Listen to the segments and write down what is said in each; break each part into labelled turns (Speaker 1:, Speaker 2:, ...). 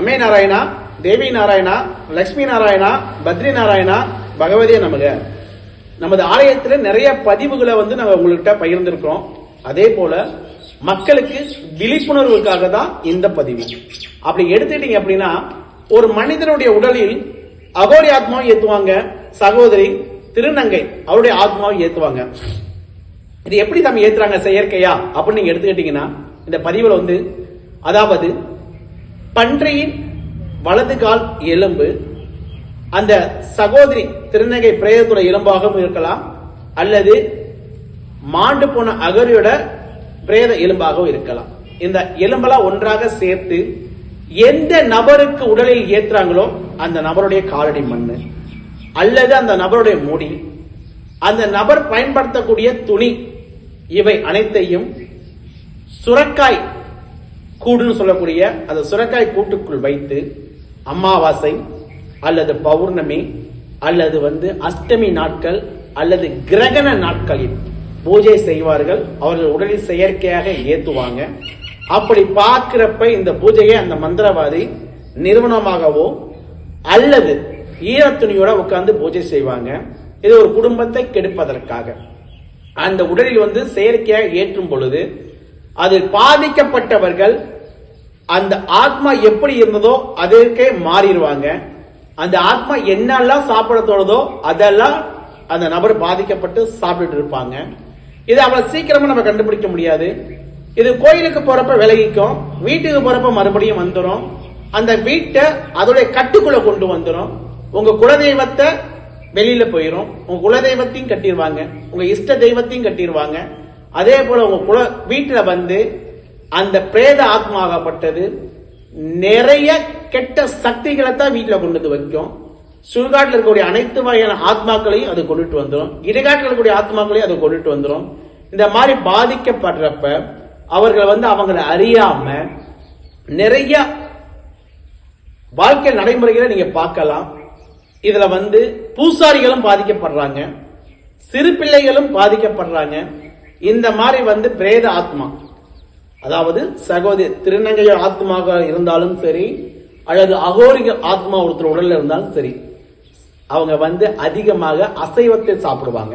Speaker 1: அம்மே நாராயணா, தேவி நாராயணா, லட்சுமி நாராயணா, பத்ரி நாராயணா, பகவதியே நமக. நமது ஆலயத்தில் நிறைய பதிவுகளை நாங்கள் உங்கள்கிட்ட பகிர்ந்திருக்கிறோம். அதே போல மக்களுக்கு விழிப்புணர்வுக்காக தான் இந்த பதிவு. அப்படி எடுத்துட்டீங்க அப்படின்னா, ஒரு மனிதனுடைய உடலில் அகோரி ஆத்மாவை ஏத்துவாங்க, சகோதரி திருநங்கை அவருடைய ஆத்மாவை ஏத்துவாங்க. இது எப்படி நம்ம ஏத்துறாங்க, செயற்கையா அப்படின்னு நீங்க எடுத்துக்கிட்டீங்கன்னா, இந்த பதிவுல அதாவது பன்றியின் வலது கால் எலும்பு அந்த சகோதரி திருநங்கை பிரேதத்தோட எலும்பாகவும் இருக்கலாம், அல்லது மாண்டு போன அகரியோட பிரேத எலும்பாகவும் இருக்கலாம். இந்த எலும்பெல்லாம் ஒன்றாக சேர்த்து எந்த நபருக்கு உடலில் ஏற்றுறாங்களோ அந்த நபருடைய காலடி மண்ணு, அல்லது அந்த நபருடைய முடி, அந்த நபர் பயன்படுத்தக்கூடிய துணி, இவை அனைத்தையும் சுரக்காய் கூடுன்னு சொல்லக்கூடிய அந்த சுரக்காய் கூட்டுக்குள் வைத்து அமாவாசை அல்லது பௌர்ணமி அல்லது அஷ்டமி நாட்கள் அல்லது கிரகண நாட்களில் பூஜை செய்வார்கள். அவர்கள் உடலில் செயற்கையாக ஏத்துவாங்க. அப்படி பார்க்கிறப்ப இந்த பூஜையை அந்த மந்திரவாதி நிறுவனமாகவோ அல்லது ஈரத்துணியோட உட்கார்ந்து பூஜை செய்வாங்க. இது ஒரு குடும்பத்தை கெடுப்பதற்காக. அந்த உடலில் செயற்கையாக ஏற்றும் பொழுது அதில் பாதிக்கப்பட்டவர்கள் அந்த ஆத்மா எப்படி இருந்ததோ அதற்கே மாறிடுவாங்க. அந்த ஆத்மா என்னெல்லாம் சாப்பிட தோணுதோ அதெல்லாம் அந்த நபர் பாதிக்கப்பட்டு சாப்பிட்டு இருப்பாங்க. இது அவ்வளவு சீக்கிரமா நம்ம கண்டுபிடிக்க முடியாது. இது கோயிலுக்கு போறப்ப விலகிக்கும், வீட்டுக்கு போறப்ப மறுபடியும் வந்துடும். அந்த வீட்டை அதோடைய கட்டுக்குள்ள கொண்டு வந்துடும். உங்க குலதெய்வத்தை வெளியில போயிடும். உங்க குலதெய்வத்தையும் கட்டிடுவாங்க, உங்க இஷ்ட தெய்வத்தையும் கட்டிடுவாங்க. அதே போல உங்க வீட்டுல அந்த பிரேத ஆத்மாகப்பட்டது நிறைய கெட்ட சக்திகளை தான் வீட்டுல கொண்டு வைக்கும். சுடுகாட்டில் இருக்கக்கூடிய அனைத்து வகையான ஆத்மாக்களையும் அது கொண்டுட்டு வந்துடும். இடைக்காட்டில் இருக்கக்கூடிய ஆத்மாக்களையும் அதை கொண்டுட்டு வந்துடும். இந்த மாதிரி பாதிக்கப்படுறப்ப அவர்கள் அவங்களை அறியாம நிறைய வாழ்க்கை நடைமுறைகளை நீங்க பார்க்கலாம். இதுல பூசாரிகளும் பாதிக்கப்படுறாங்க, சிறு பிள்ளைகளும் பாதிக்கப்படுறாங்க. இந்த மாதிரி பிரேத ஆத்மா, அதாவது சகோதரி திருநங்கையோட ஆத்மாக இருந்தாலும் சரி, அல்லது அகோரிகள் ஆத்மா ஒருத்தர் உடல்ல இருந்தாலும் சரி, அவங்க அதிகமாக அசைவத்தை சாப்பிடுவாங்க.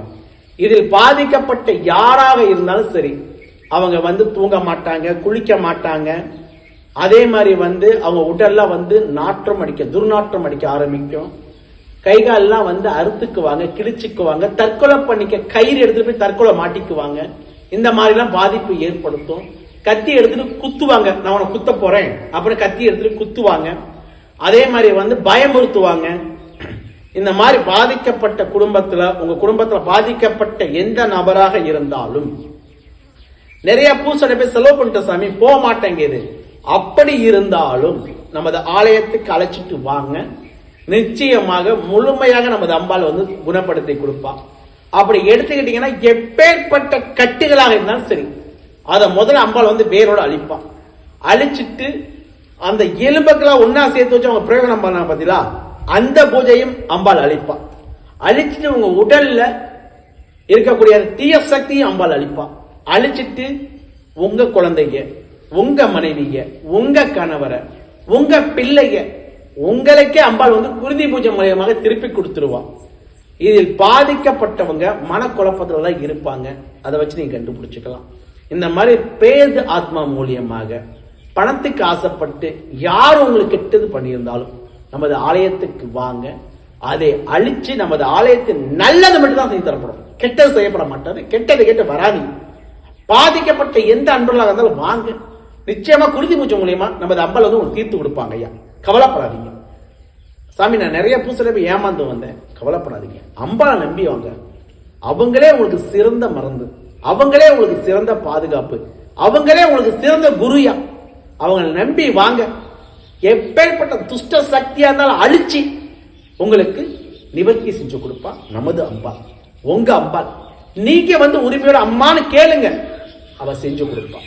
Speaker 1: இதில் பாதிக்கப்பட்ட யாராக இருந்தாலும் சரி, அவங்க தூங்க மாட்டாங்க, குளிக்க மாட்டாங்க. அதே மாதிரி அவங்க உடல்ல நாற்றம் அடிக்க, துர்நாற்றம் அடிக்க ஆரம்பிக்கும். கைகாலெல்லாம் அறுத்துக்குவாங்க, கிழிச்சுக்குவாங்க, தற்கொலை பண்ணிக்க கயிறு எடுத்துட்டு போய் தற்கொலை மாட்டிக்குவாங்க. இந்த மாதிரிலாம் பாதிப்பு ஏற்படுத்தும். கத்தி எடுத்துட்டு குத்துவாங்க, நான் உன குத்த போறேன் அப்புறம் கத்தி எடுத்துட்டு குத்துவாங்க. அதே மாதிரி பயமுறுத்துவாங்க. இந்த மாதிரி பாதிக்கப்பட்ட குடும்பத்துல, உங்க குடும்பத்துல பாதிக்கப்பட்ட எந்த நபராக இருந்தாலும், நிறைய பூசடை போய் செலவு பண்ணிட்ட சாமி போக மாட்டேங்குது, அப்படி இருந்தாலும் நமது ஆலயத்துக்கு அழைச்சிட்டு வாங்க. நிச்சயமாக முழுமையாக நமது அம்பாள் குணப்படுத்தி கொடுப்பா. அப்படி எடுத்துக்கிட்டீங்கன்னா எப்பேற்பட்ட கட்டுகளாக இருந்தாலும் சரி, அதை முதல்ல அம்பாள் வேரோட அழிப்பா. அழிச்சிட்டு அந்த எலும்புக்கெல்லாம் ஒன்னா சேர்த்து வச்சு அவங்க பிரயோஜனம் பண்ண பார்த்தீங்களா, அந்த பூஜையும் அம்பாள் அழிப்பா. அழிச்சிட்டு உங்க உடல்ல இருக்கக்கூடிய தீய சக்தியும் அம்பாள் அழிப்பா. அழிச்சிட்டு உங்க குழந்தைங்க, உங்க மனைவிய, உங்க கணவரை, உங்க பிள்ளைய உங்களுக்கே அம்பாள் குருதி பூஜை மூலியமாக திருப்பி கொடுத்துருவா. இதில் பாதிக்கப்பட்டவங்க மனக்குழப்பத்துல தான் இருப்பாங்க. அதை வச்சு நீங்க கண்டுபிடிச்சுக்கலாம். இந்த மாதிரி பேத ஆத்மா மூலியமாக பணத்துக்கு ஆசைப்பட்டு யார் உங்களுக்கு கெட்டது பண்ணியிருந்தாலும் நமது ஆலயத்துக்கு வாங்க. அதை அழிச்சு நமது ஆலயத்தின் நல்லது மட்டும் தான் செய்து தரப்படும், கெட்டது செய்யப்பட மாட்டாது. கெட்டது கேட்டு வராதீங்க. பாதிக்கப்பட்ட எந்த அன்பர்களாக இருந்தாலும் வாங்க. நிச்சயமா குருதி பூஜை மூலியமா நமது அம்பாள் உங்களுக்கு தீர்த்து கொடுப்பாங்க. ஐயா கவலைப்படாதீங்க. சாமி நான் நிறைய பூசல போய் ஏமாந்து வந்தேன், கவலைப்படாதீங்க. அம்பாளை நம்பி வாங்க. அவங்களே உங்களுக்கு சிறந்த மருந்து, அவங்களே உங்களுக்கு சிறந்த பாதுகாப்பு, அவங்களே உங்களுக்கு சிறந்த குருயா. அவங்களை நம்பி வாங்க. எப்பேற்பட்ட துஷ்ட சக்தியா இருந்தாலும் அழிச்சு உங்களுக்கு நிவர்த்தி செஞ்சு கொடுப்பா நமது அம்பாள், உங்க அம்பாள். நீங்க உரிமையோட அம்மான்னு கேளுங்க, அவ செஞ்சு கொடுப்பா.